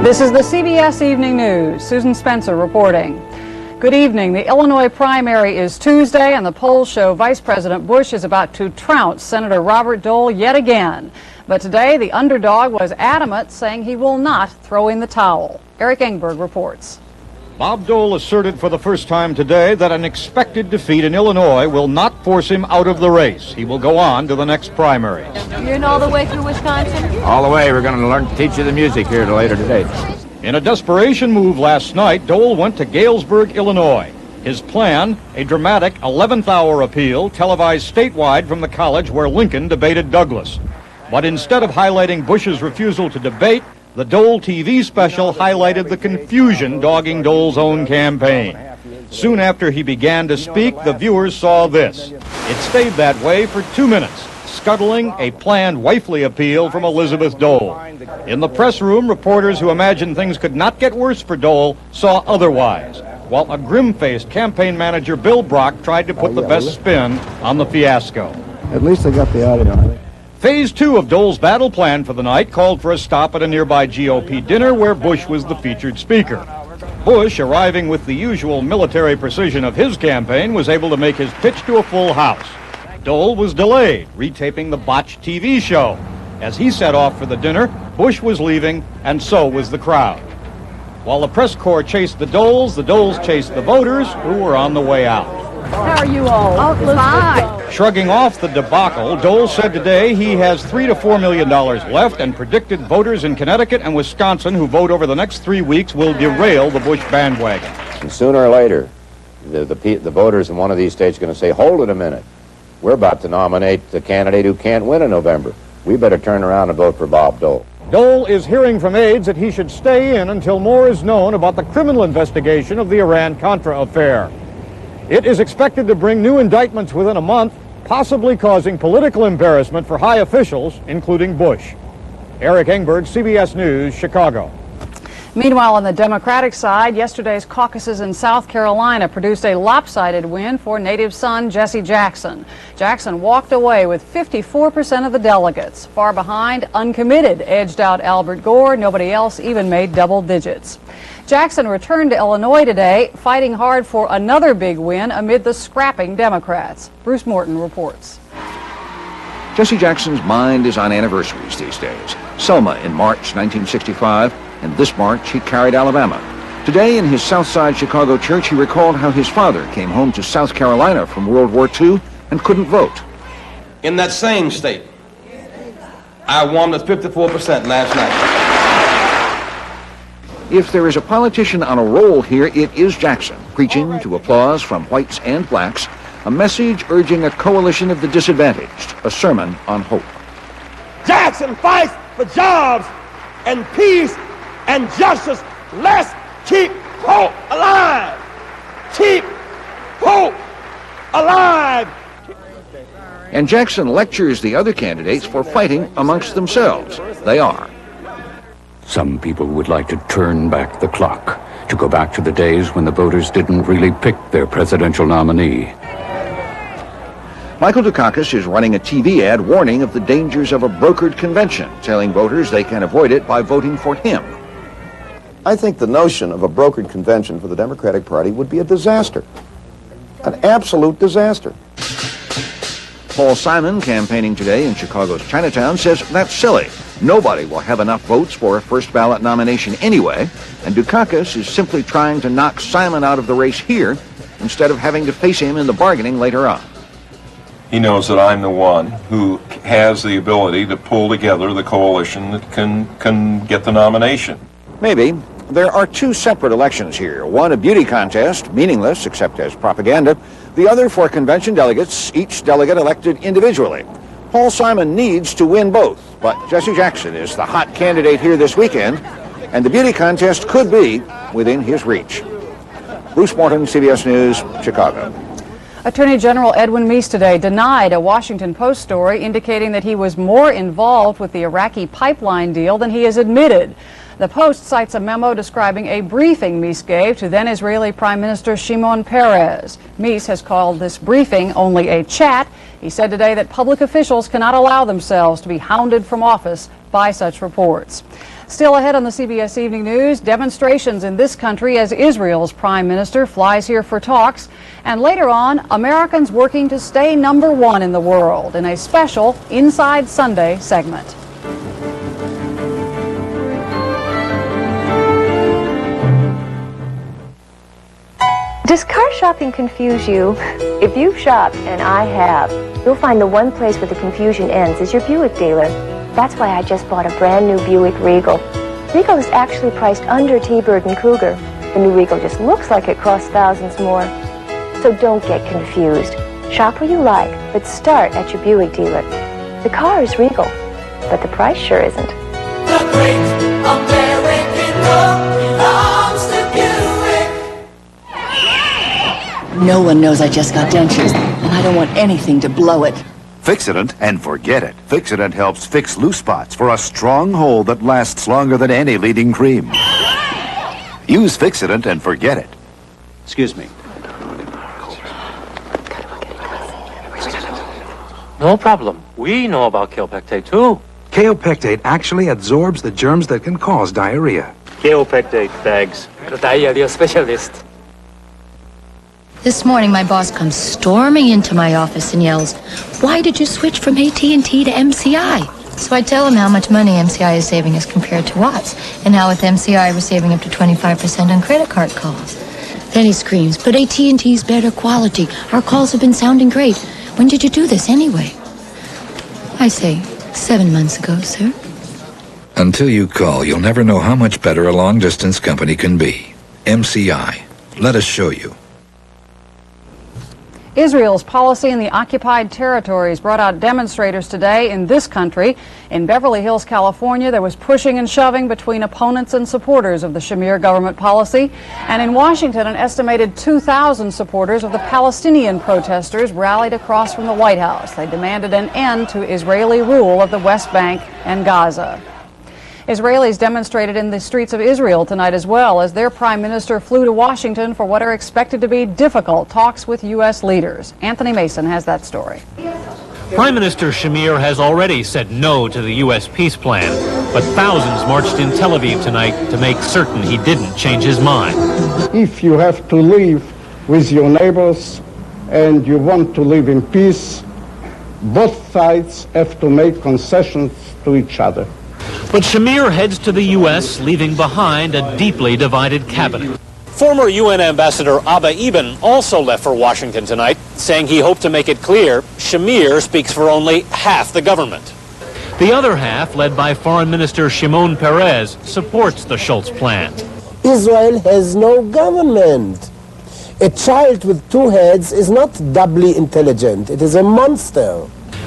This is the CBS Evening News. Susan Spencer reporting. Good evening. The Illinois primary is Tuesday, and the polls show Vice President Bush is about to trounce Senator Robert Dole yet again. But today, the underdog was adamant, saying he will not throw in the towel. Eric Engberg reports. Bob Dole asserted for the first time today that an expected defeat in Illinois will not force him out of the race. He will go on to the next primary. You're in all the way through Wisconsin? All the way. We're going to teach you the music here later today. In a desperation move last night, Dole went to Galesburg, Illinois. His plan, a dramatic 11th-hour appeal televised statewide from the college where Lincoln debated Douglas. But instead of highlighting Bush's refusal to debate, the Dole TV special highlighted the confusion dogging Dole's own campaign. Soon after he began to speak, the viewers saw this. It stayed that way for 2 minutes, scuttling a planned wifely appeal from Elizabeth Dole. In the press room, reporters who imagined things could not get worse for Dole saw otherwise, while a grim-faced campaign manager, Bill Brock, tried to put the best spin on the fiasco. At least I got the audio on it. Phase 2 of Dole's battle plan for the night called for a stop at a nearby GOP dinner where Bush was the featured speaker. Bush, arriving with the usual military precision of his campaign, was able to make his pitch to a full house. Dole was delayed, retaping the botched TV show. As he set off for the dinner, Bush was leaving, and so was the crowd. While the press corps chased the Doles chased the voters who were on the way out. How are you all? Oh, fine. Shrugging off the debacle, Dole said today he has $3 to $4 million left and predicted voters in Connecticut and Wisconsin who vote over the next 3 weeks will derail the Bush bandwagon. And sooner or later, the voters in one of these states are going to say, hold it a minute. We're about to nominate the candidate who can't win in November. We better turn around and vote for Bob Dole. Dole is hearing from aides that he should stay in until more is known about the criminal investigation of the Iran-Contra affair. It is expected to bring new indictments within a month, possibly causing political embarrassment for high officials, including Bush. Eric Engberg, CBS News, Chicago. Meanwhile, on the Democratic side, yesterday's caucuses in South Carolina produced a lopsided win for native son Jesse Jackson. Jackson walked away with 54% of the delegates. Far behind, uncommitted edged out Albert Gore. Nobody else even made double digits. Jackson returned to Illinois today, fighting hard for another big win amid the scrapping Democrats. Bruce Morton reports. Jesse Jackson's mind is on anniversaries these days. Selma in March 1965, and this March he carried Alabama. Today in his Southside Chicago church, he recalled how his father came home to South Carolina from World War II and couldn't vote. In that same state, I won with 54% last night. If there is a politician on a roll here, it is Jackson, preaching to applause from whites and blacks, a message urging a coalition of the disadvantaged, a sermon on hope. Jackson fights for jobs and peace and justice. Let's keep hope alive. Keep hope alive. And Jackson lectures the other candidates for fighting amongst themselves. They are. Some people would like to turn back the clock, to go back to the days when the voters didn't really pick their presidential nominee. Michael Dukakis is running a TV ad warning of the dangers of a brokered convention, telling voters they can avoid it by voting for him. I think the notion of a brokered convention for the Democratic Party would be a disaster. An absolute disaster. Paul Simon, campaigning today in Chicago's Chinatown, says that's silly. Nobody will have enough votes for a first ballot nomination anyway, and Dukakis is simply trying to knock Simon out of the race here instead of having to face him in the bargaining later on. He knows that I'm the one who has the ability to pull together the coalition that can get the nomination. Maybe. There are two separate elections here. One a beauty contest, meaningless except as propaganda. The other for convention delegates, each delegate elected individually. Paul Simon needs to win both, but Jesse Jackson is the hot candidate here this weekend, and the beauty contest could be within his reach. Bruce Morton, CBS News, Chicago. Attorney General Edwin Meese today denied a Washington Post story indicating that he was more involved with the Iraqi pipeline deal than he has admitted. The Post cites a memo describing a briefing Meese gave to then Israeli Prime Minister Shimon Peres. Meese has called this briefing only a chat. He said today that public officials cannot allow themselves to be hounded from office by such reports. Still ahead on the CBS Evening News, demonstrations in this country as Israel's prime minister flies here for talks. And later on, Americans working to stay #1 in the world in a special Inside Sunday segment. Does car shopping confuse you? If you've shopped, and I have, you'll find the one place where the confusion ends is your Buick dealer. That's why I just bought a brand new Buick Regal. Regal is actually priced under T-Bird and Cougar. The new Regal just looks like it costs thousands more. So don't get confused. Shop where you like, but start at your Buick dealer. The car is Regal, but the price sure isn't. The great American road belongs to Buick. No one knows I just got dentures, and I don't want anything to blow it. Fix-It and forget it. Fix-It helps fix loose spots for a strong hold that lasts longer than any leading cream. Use Fix-It and forget it. Excuse me. No problem. We know about kaopectate too. Kaopectate actually absorbs the germs that can cause diarrhea. Kaopectate bags. The diarrhea specialist. This morning, my boss comes storming into my office and yells, "Why did you switch from AT&T to MCI?" So I tell him how much money MCI is saving as compared to us, and how with MCI we're saving up to 25% on credit card calls. Then he screams, "But AT&T's better quality. Our calls have been sounding great. When did you do this anyway?" I say, 7 months ago, sir. Until you call, you'll never know how much better a long-distance company can be. MCI. Let us show you. Israel's policy in the occupied territories brought out demonstrators today in this country. In Beverly Hills, California, there was pushing and shoving between opponents and supporters of the Shamir government policy. And in Washington, an estimated 2,000 supporters of the Palestinian protesters rallied across from the White House. They demanded an end to Israeli rule of the West Bank and Gaza. Israelis demonstrated in the streets of Israel tonight as well as their prime minister flew to Washington for what are expected to be difficult talks with U.S. leaders. Anthony Mason has that story. Prime Minister Shamir has already said no to the U.S. peace plan, but thousands marched in Tel Aviv tonight to make certain he didn't change his mind. If you have to live with your neighbors and you want to live in peace, both sides have to make concessions to each other. But Shamir heads to the U.S., leaving behind a deeply divided cabinet. Former UN Ambassador Abba Eban also left for Washington tonight, saying he hoped to make it clear Shamir speaks for only half the government. The other half, led by Foreign Minister Shimon Peres, supports the Schultz plan. Israel has no government. A child with two heads is not doubly intelligent. It is a monster.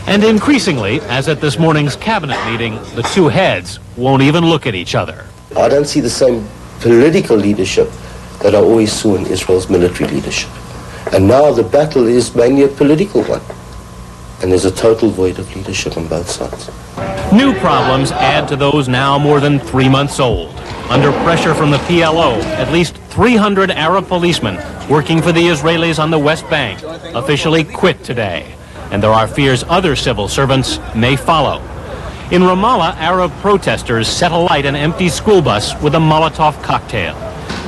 And increasingly, as at this morning's cabinet meeting, the two heads won't even look at each other. I don't see the same political leadership that I always saw in Israel's military leadership. And now the battle is mainly a political one. And there's a total void of leadership on both sides. New problems add to those now more than 3 months old. Under pressure from the PLO, at least 300 Arab policemen working for the Israelis on the West Bank officially quit today. And there are fears other civil servants may follow. In Ramallah, Arab protesters set alight an empty school bus with a Molotov cocktail.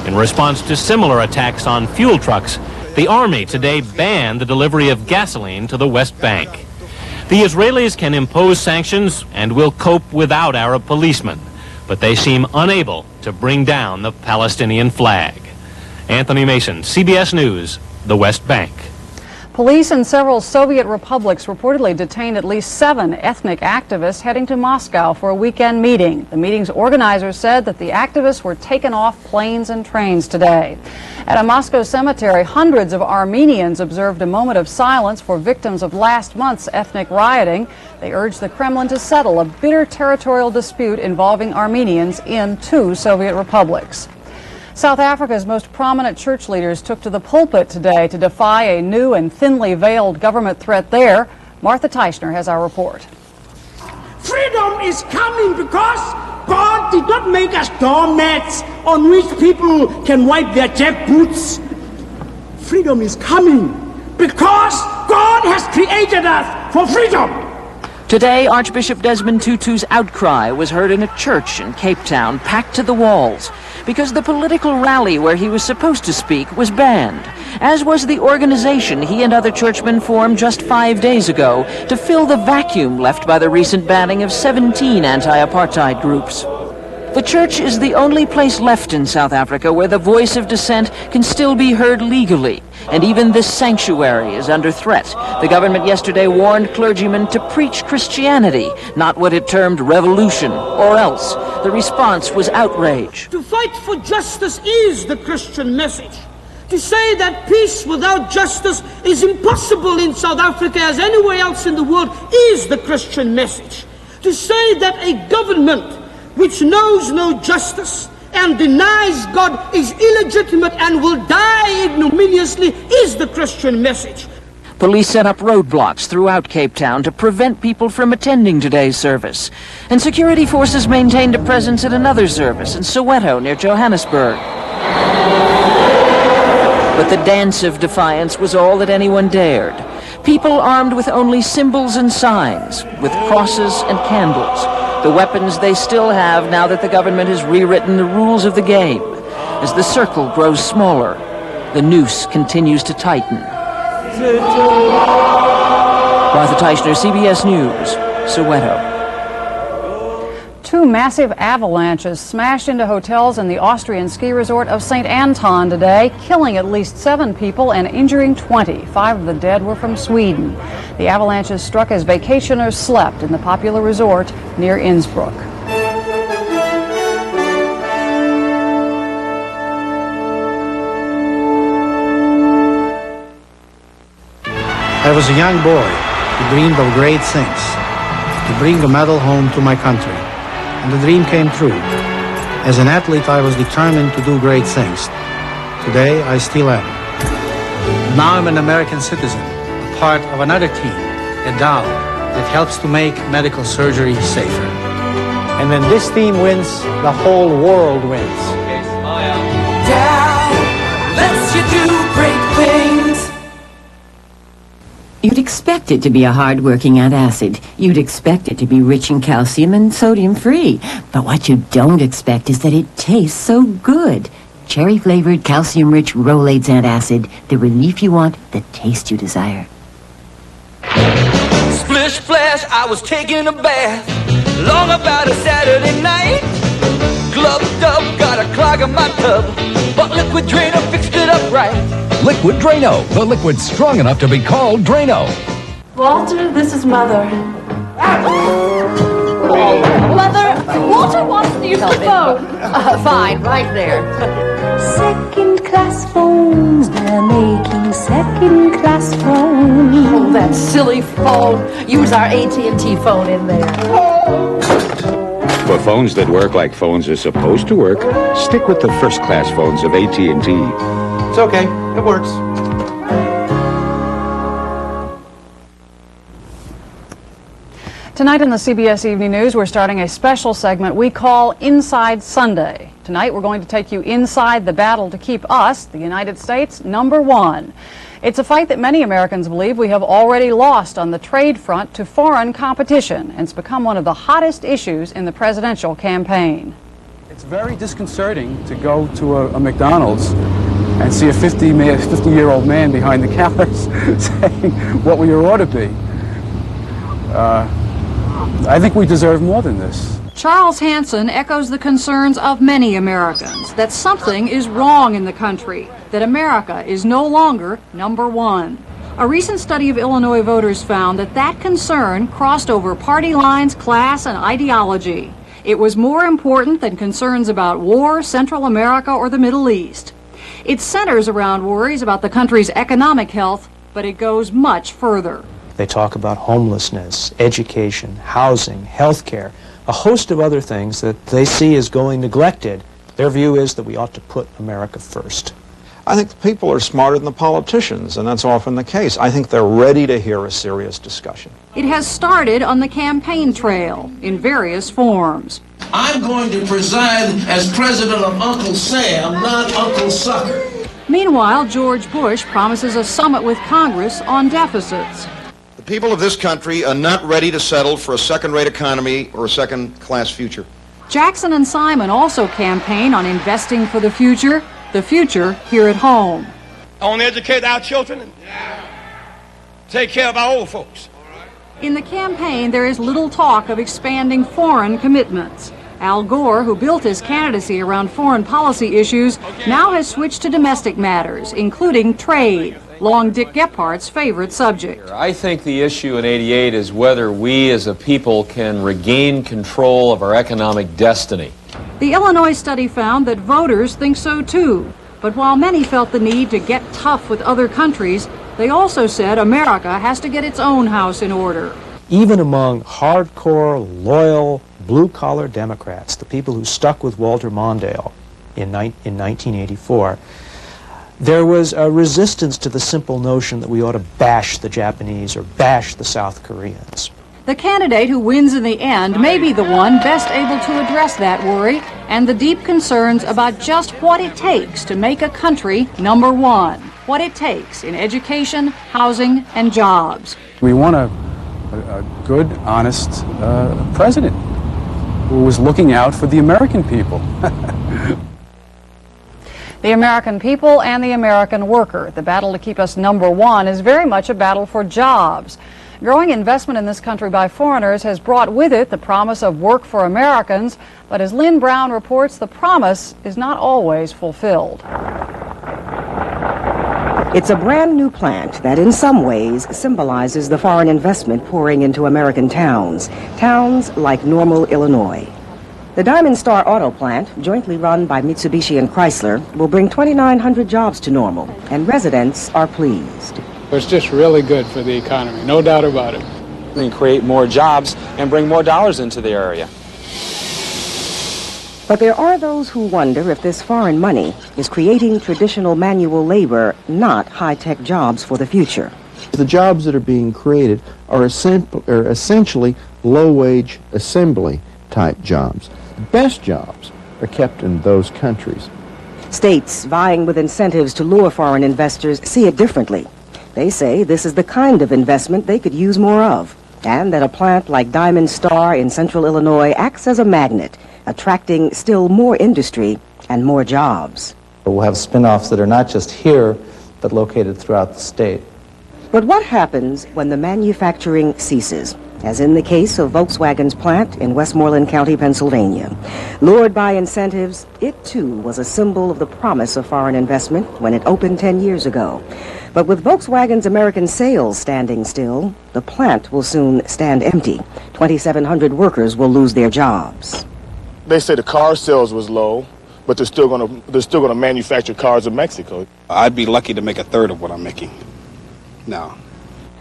In response to similar attacks on fuel trucks, the army today banned the delivery of gasoline to the West Bank. The Israelis can impose sanctions and will cope without Arab policemen, but they seem unable to bring down the Palestinian flag. Anthony Mason, CBS News, the West Bank. Police in several Soviet republics reportedly detained at least 7 ethnic activists heading to Moscow for a weekend meeting. The meeting's organizers said that the activists were taken off planes and trains today. At a Moscow cemetery, hundreds of Armenians observed a moment of silence for victims of last month's ethnic rioting. They urged the Kremlin to settle a bitter territorial dispute involving Armenians in 2 Soviet republics. South Africa's most prominent church leaders took to the pulpit today to defy a new and thinly veiled government threat there. Martha Teichner has our report. Freedom is coming because God did not make us doormats on which people can wipe their jack boots. Freedom is coming because God has created us for freedom. Today, Archbishop Desmond Tutu's outcry was heard in a church in Cape Town, packed to the walls, because the political rally where he was supposed to speak was banned, as was the organization he and other churchmen formed just 5 days ago to fill the vacuum left by the recent banning of 17 anti-apartheid groups. The church is the only place left in South Africa where the voice of dissent can still be heard legally, and even this sanctuary is under threat. The government yesterday warned clergymen to preach Christianity, not what it termed revolution, or else. The response was outrage. To fight for justice is the Christian message. To say that peace without justice is impossible in South Africa as anywhere else in the world is the Christian message. To say that a government which knows no justice and denies God is illegitimate and will die ignominiously is the Christian message. Police set up roadblocks throughout Cape Town to prevent people from attending today's service. And security forces maintained a presence at another service in Soweto near Johannesburg. But the dance of defiance was all that anyone dared. People armed with only symbols and signs, with crosses and candles. The weapons they still have now that the government has rewritten the rules of the game. As the circle grows smaller, the noose continues to tighten. Martha Teichner, CBS News, Soweto. Two massive avalanches smashed into hotels in the Austrian ski resort of St. Anton today, killing at least 7 people and injuring 20. 5 of the dead were from Sweden. The avalanches struck as vacationers slept in the popular resort near Innsbruck. I was a young boy who dreamed of great things, to bring a medal home to my country. And the dream came true. As an athlete, I was determined to do great things. Today, I still am. Now I'm an American citizen, a part of another team, a DAO, that helps to make medical surgery safer. And when this team wins, the whole world wins. DAO lets you do great things. You'd expect it to be a hard-working antacid. You'd expect it to be rich in calcium and sodium-free. But what you don't expect is that it tastes so good. Cherry-flavored, calcium-rich Rolaids antacid. The relief you want, the taste you desire. Splish splash, I was taking a bath long about a Saturday night. Gloved up, got a clog in my tub, but liquid drainer fixed it up right. Liquid Drano, the liquid strong enough to be called Drano. Walter, this is Mother. Mother, Walter wants to use the phone. Fine, right there. Second-class phones, they're making second-class phones. Oh, that silly phone. Use our AT&T phone in there. For phones that work like phones are supposed to work, stick with the first-class phones of AT&T. It's okay. It works. Tonight in the CBS Evening News, we're starting a special segment we call Inside Sunday. Tonight, we're going to take you inside the battle to keep us, the United States, #1. It's a fight that many Americans believe we have already lost on the trade front to foreign competition, and it's become one of the hottest issues in the presidential campaign. It's very disconcerting to go to a McDonald's and see a 50-year-old man behind the counters saying what will your order be. I think we deserve more than this. Charles Hanson echoes the concerns of many Americans that something is wrong in the country, that America is no longer #1. A recent study of Illinois voters found that that concern crossed over party lines, class, and ideology. It was more important than concerns about war, Central America, or the Middle East. It centers around worries about the country's economic health, but it goes much further. They talk about homelessness, education, housing, health care, a host of other things that they see as going neglected. Their view is that we ought to put America first. I think the people are smarter than the politicians, and that's often the case. I think they're ready to hear a serious discussion. It has started on the campaign trail in various forms. I'm going to preside as president of Uncle Sam, not Uncle Sucker. Meanwhile, George Bush promises a summit with Congress on deficits. The people of this country are not ready to settle for a second-rate economy or a second-class future. Jackson and Simon also campaign on investing for the future here at home. I want to educate our children and take care of our old folks. In the campaign, there is little talk of expanding foreign commitments. Al Gore, who built his candidacy around foreign policy issues, now has switched to domestic matters, including trade, long Dick Gephardt's favorite subject. I think the issue in '88 is whether we as a people can regain control of our economic destiny. The Illinois study found that voters think so too. But while many felt the need to get tough with other countries, they also said America has to get its own house in order. Even among hardcore, loyal, blue-collar Democrats, the people who stuck with Walter Mondale in 1984, there was a resistance to the simple notion that we ought to bash the Japanese or bash the South Koreans. The candidate who wins in the end may be the one best able to address that worry and the deep concerns about just what it takes to make a country number one, what it takes in education, housing, and jobs. We want a good, honest president who was looking out for the American people. The American people and the American worker. The battle to keep us number one is very much a battle for jobs. Growing investment in this country by foreigners has brought with it the promise of work for Americans, but as Lynn Brown reports, the promise is not always fulfilled. It's a brand new plant that in some ways symbolizes the foreign investment pouring into American towns like Normal, Illinois. The Diamond Star Auto Plant, jointly run by Mitsubishi and Chrysler, will bring 2,900 jobs to Normal, and residents are pleased. It's just really good for the economy, no doubt about it. And create more jobs and bring more dollars into the area. But there are those who wonder if this foreign money is creating traditional manual labor, not high-tech jobs for the future. The jobs that are being created are essentially low-wage assembly-type jobs. The best jobs are kept in those countries. States vying with incentives to lure foreign investors see it differently. They say this is the kind of investment they could use more of, and that a plant like Diamond Star in central Illinois acts as a magnet, attracting still more industry and more jobs. We'll have spin-offs that are not just here, but located throughout the state. But what happens when the manufacturing ceases, as in the case of Volkswagen's plant in Westmoreland County, Pennsylvania? Lured by incentives, it too was a symbol of the promise of foreign investment when it opened 10 years ago. But with Volkswagen's American sales standing still, the plant will soon stand empty. 2,700 workers will lose their jobs. They say the car sales was low, but they're still gonna manufacture cars in Mexico. I'd be lucky to make a third of what I'm making now.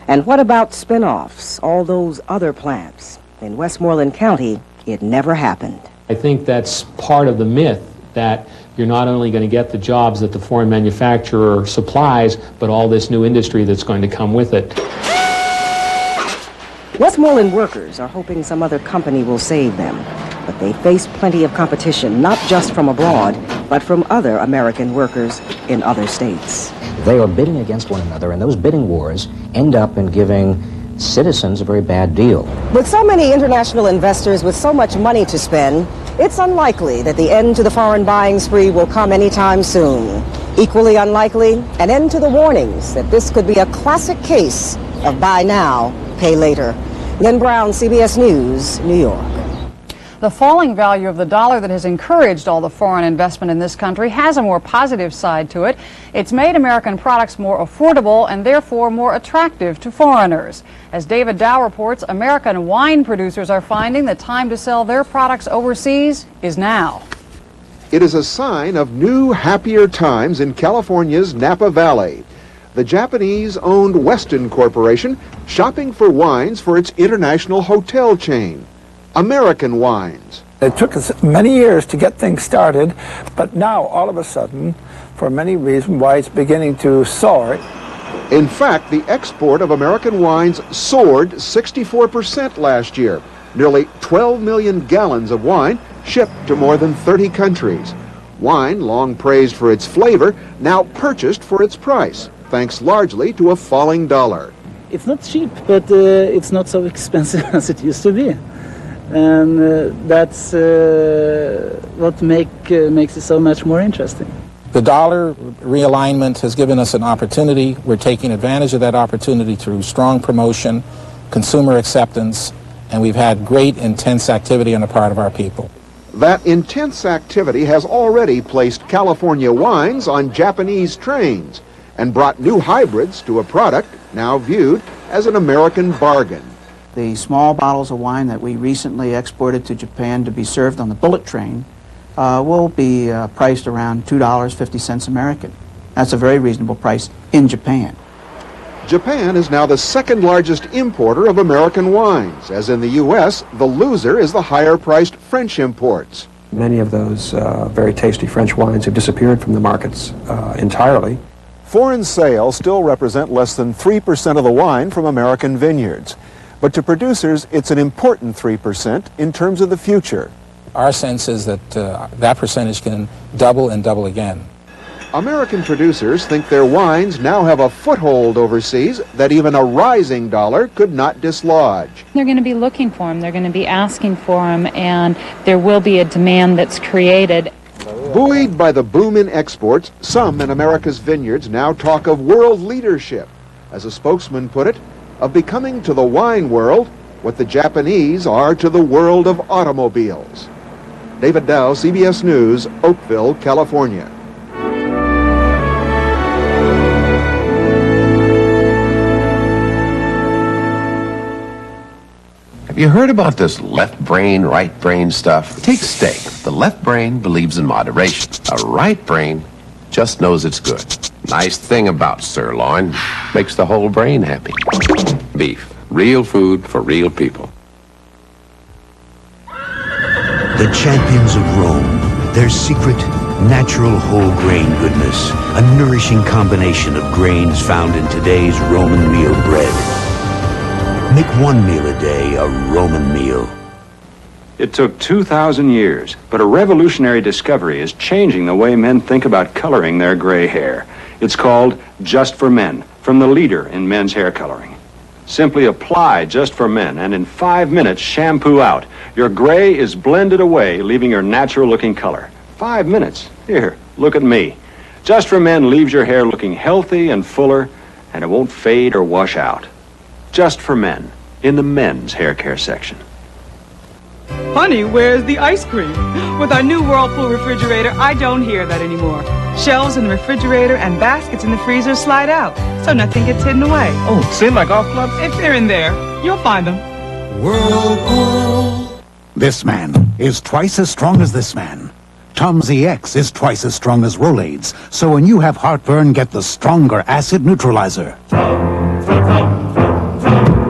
And what about spin-offs, all those other plants? In Westmoreland County, it never happened. I think that's part of the myth that you're not only going to get the jobs that the foreign manufacturer supplies, but all this new industry that's going to come with it. Westmoreland workers are hoping some other company will save them, but they face plenty of competition, not just from abroad, but from other American workers in other states. They are bidding against one another, and those bidding wars end up in giving citizens a very bad deal. With so many international investors with so much money to spend, it's unlikely that the end to the foreign buying spree will come anytime soon. Equally unlikely, an end to the warnings that this could be a classic case of buy now, pay later. Lynn Brown, CBS News, New York. The falling value of the dollar that has encouraged all the foreign investment in this country has a more positive side to it. It's made American products more affordable and therefore more attractive to foreigners. As David Dow reports, American wine producers are finding the time to sell their products overseas is now. It is a sign of new, happier times in California's Napa Valley. The Japanese-owned Weston Corporation shopping for wines for its international hotel chain, American Wines. It took us many years to get things started, but now, all of a sudden, for many reasons, why it's beginning to soar. In fact, the export of American wines soared 64% last year. Nearly 12 million gallons of wine shipped to more than 30 countries. Wine, long praised for its flavor, now purchased for its price, thanks largely to a falling dollar. it's not cheap, but it's not so expensive as it used to be. And that's what makes it so much more interesting. The dollar realignment has given us an opportunity. We're taking advantage of that opportunity through strong promotion, consumer acceptance, and we've had great intense activity on the part of our people. That intense activity has already placed California wines on Japanese trains and brought new hybrids to a product now viewed as an American bargain. The small bottles of wine that we recently exported to Japan to be served on the bullet train will be priced around $2.50 American. That's a very reasonable price in Japan. Japan is now the second largest importer of American wines, as in the U.S., the loser is the higher-priced French imports. Many of those very tasty French wines have disappeared from the markets entirely. Foreign sales still represent less than 3% of the wine from American vineyards. But to producers, it's an important 3% in terms of the future. Our sense is that that percentage can double and double again. American producers think their wines now have a foothold overseas that even a rising dollar could not dislodge. They're going to be looking for them, they're going to be asking for them, and there will be a demand that's created. Buoyed by the boom in exports, some in America's vineyards now talk of world leadership. As a spokesman put it, of becoming to the wine world what the Japanese are to the world of automobiles. David Dow, CBS News, Oakville, California. Have you heard about this left brain, right brain stuff? Take steak. The left brain believes in moderation. A right brain just knows it's good. Nice thing about sirloin, makes the whole brain happy. Beef, real food for real people. The champions of Rome, their secret, natural whole grain goodness, a nourishing combination of grains found in today's Roman meal bread. Make one meal a day a Roman meal. It took 2,000 years, but a revolutionary discovery is changing the way men think about coloring their gray hair. It's called Just for Men, from the leader in men's hair coloring. Simply apply Just for Men, and in 5 minutes, shampoo out. Your gray is blended away, leaving your natural-looking color. 5 minutes. Here, look at me. Just for Men leaves your hair looking healthy and fuller, and it won't fade or wash out. Just for Men, in the men's hair care section. Honey, where's the ice cream? With our new Whirlpool refrigerator, I don't hear that anymore. Shelves in the refrigerator and baskets in the freezer slide out, so nothing gets hidden away. Oh, same like golf clubs? If they're in there, you'll find them. Whirlpool. This man is twice as strong as this man. Tom ZX is twice as strong as Rolaids, so when you have heartburn, get the stronger acid neutralizer.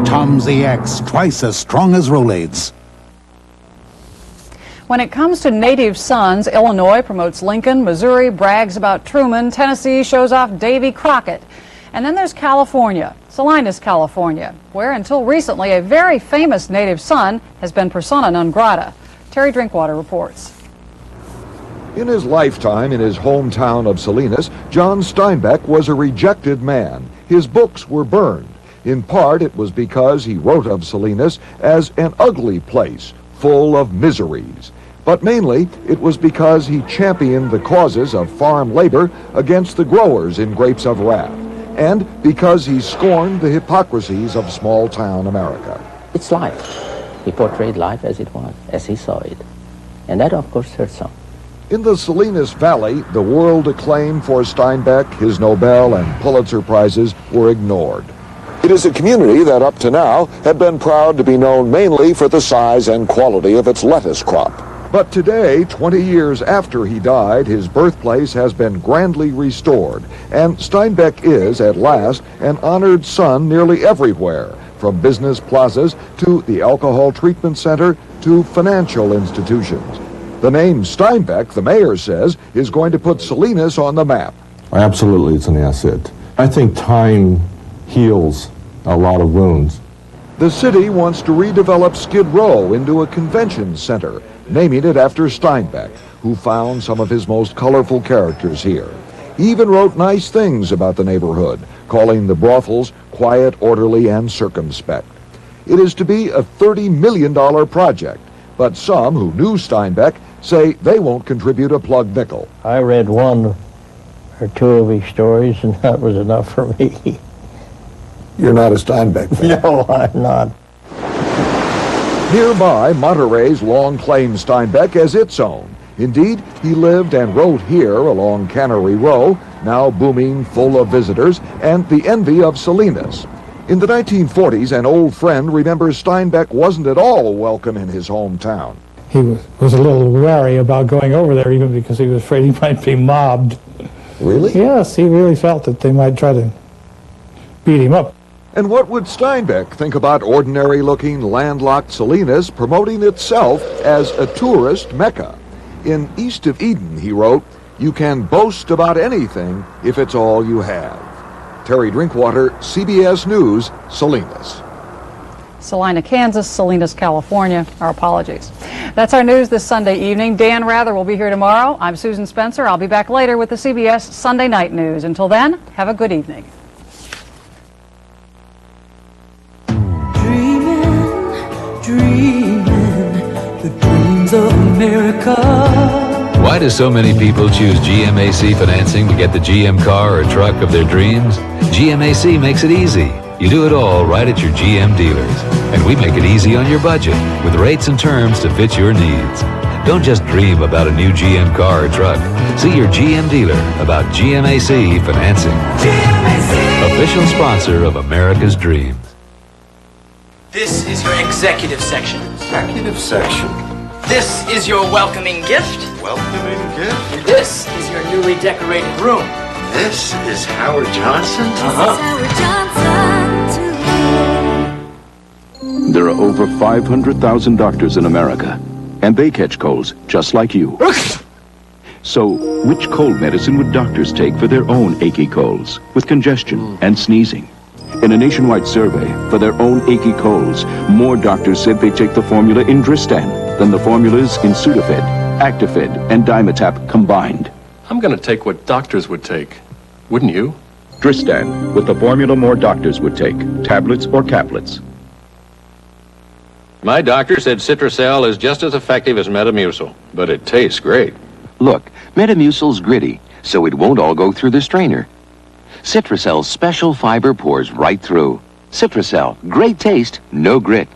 Tom ZX, twice as strong as Rolaids. When it comes to native sons, Illinois promotes Lincoln, Missouri brags about Truman, Tennessee shows off Davy Crockett. And then there's California, Salinas, California, where until recently a very famous native son has been persona non grata. Terry Drinkwater reports. In his lifetime in his hometown of Salinas, John Steinbeck was a rejected man. His books were burned. In part, it was because he wrote of Salinas as an ugly place, full of miseries. But mainly, it was because he championed the causes of farm labor against the growers in Grapes of Wrath, and because he scorned the hypocrisies of small-town America. It's life. He portrayed life as it was, as he saw it. And that, of course, hurt some. In the Salinas Valley, the world acclaim for Steinbeck, his Nobel and Pulitzer Prizes were ignored. It is a community that up to now had been proud to be known mainly for the size and quality of its lettuce crop. But today, 20 years after he died, his birthplace has been grandly restored, and Steinbeck is, at last, an honored son nearly everywhere, from business plazas to the alcohol treatment center to financial institutions. The name Steinbeck, the mayor says, is going to put Salinas on the map. Absolutely, it's an asset. I think time heals a lot of wounds. The city wants to redevelop Skid Row into a convention center, naming it after Steinbeck, who found some of his most colorful characters here. He even wrote nice things about the neighborhood, calling the brothels quiet, orderly, and circumspect. It is to be a $30 million project, but some who knew Steinbeck say they won't contribute a plug nickel. I read one or two of his stories, and that was enough for me. You're not a Steinbeck fan? No, I'm not. Nearby, Monterey's long claimed Steinbeck as its own. Indeed, he lived and wrote here along Cannery Row, now booming, full of visitors, and the envy of Salinas. In the 1940s, an old friend remembers Steinbeck wasn't at all welcome in his hometown. He was a little wary about going over there, even because he was afraid he might be mobbed. Really? Yes, he really felt that they might try to beat him up. And what would Steinbeck think about ordinary-looking, landlocked Salinas promoting itself as a tourist mecca? In East of Eden, he wrote, "You can boast about anything if it's all you have." Terry Drinkwater, CBS News, Salinas. Salina, Kansas, Salinas, California. Our apologies. That's our news this Sunday evening. Dan Rather will be here tomorrow. I'm Susan Spencer. I'll be back later with the CBS Sunday Night News. Until then, have a good evening. Dreaming the dreams of America. Why do so many people choose GMAC financing to get the GM car or truck of their dreams? GMAC makes it easy. You do it all right at your GM dealers. And we make it easy on your budget with rates and terms to fit your needs. Don't just dream about a new GM car or truck. See your GM dealer about GMAC financing. GMAC! Official sponsor of America's Dreams. This is your executive section. Executive section. This is your welcoming gift. Welcoming gift? This is your newly decorated room. This is Howard Johnson? There are over 500,000 doctors in America, and they catch colds just like you. So, which cold medicine would doctors take for their own achy colds, with congestion and sneezing? In a nationwide survey for their own achy colds, more doctors said they take the formula in Dristan than the formulas in Sudafed, Actifed, and Dimetap combined. I'm going to take what doctors would take. Wouldn't you? Dristan, with the formula more doctors would take, tablets or caplets. My doctor said Citracel is just as effective as Metamucil, but it tastes great. Look, Metamucil's gritty, so it won't all go through the strainer. Citracel's special fiber pours right through. Citracel, great taste, no grit.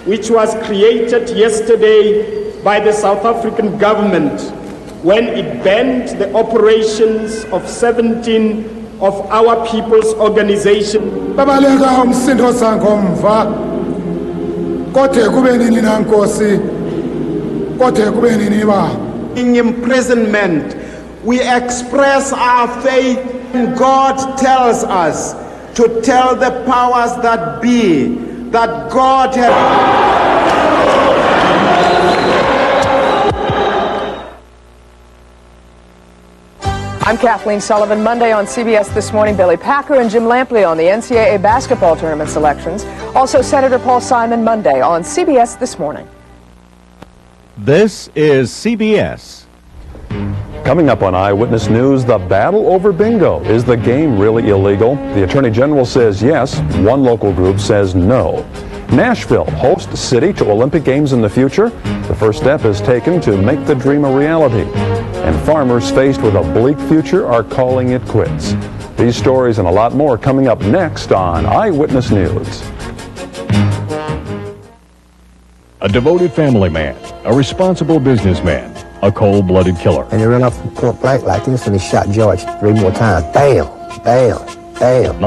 Which was created yesterday by the South African government when it banned the operations of 17 of our people's organizations. In imprisonment, we express our faith, and God tells us to tell the powers that be that God has... I'm Kathleen Sullivan. Monday on CBS This Morning, Billy Packer and Jim Lampley on the NCAA basketball tournament selections. Also, Senator Paul Simon Monday on CBS This Morning. This is CBS. Coming up on Eyewitness News, the battle over bingo. Is the game really illegal? The Attorney General says yes. One local group says no. Nashville, host city to Olympic Games in the future. The first step is taken to make the dream a reality. And farmers faced with a bleak future are calling it quits. These stories and a lot more coming up next on Eyewitness News. A devoted family man, a responsible businessman, a cold-blooded killer. And he ran off from point blank like this and he shot George 3 more times. Bam, bam, bam.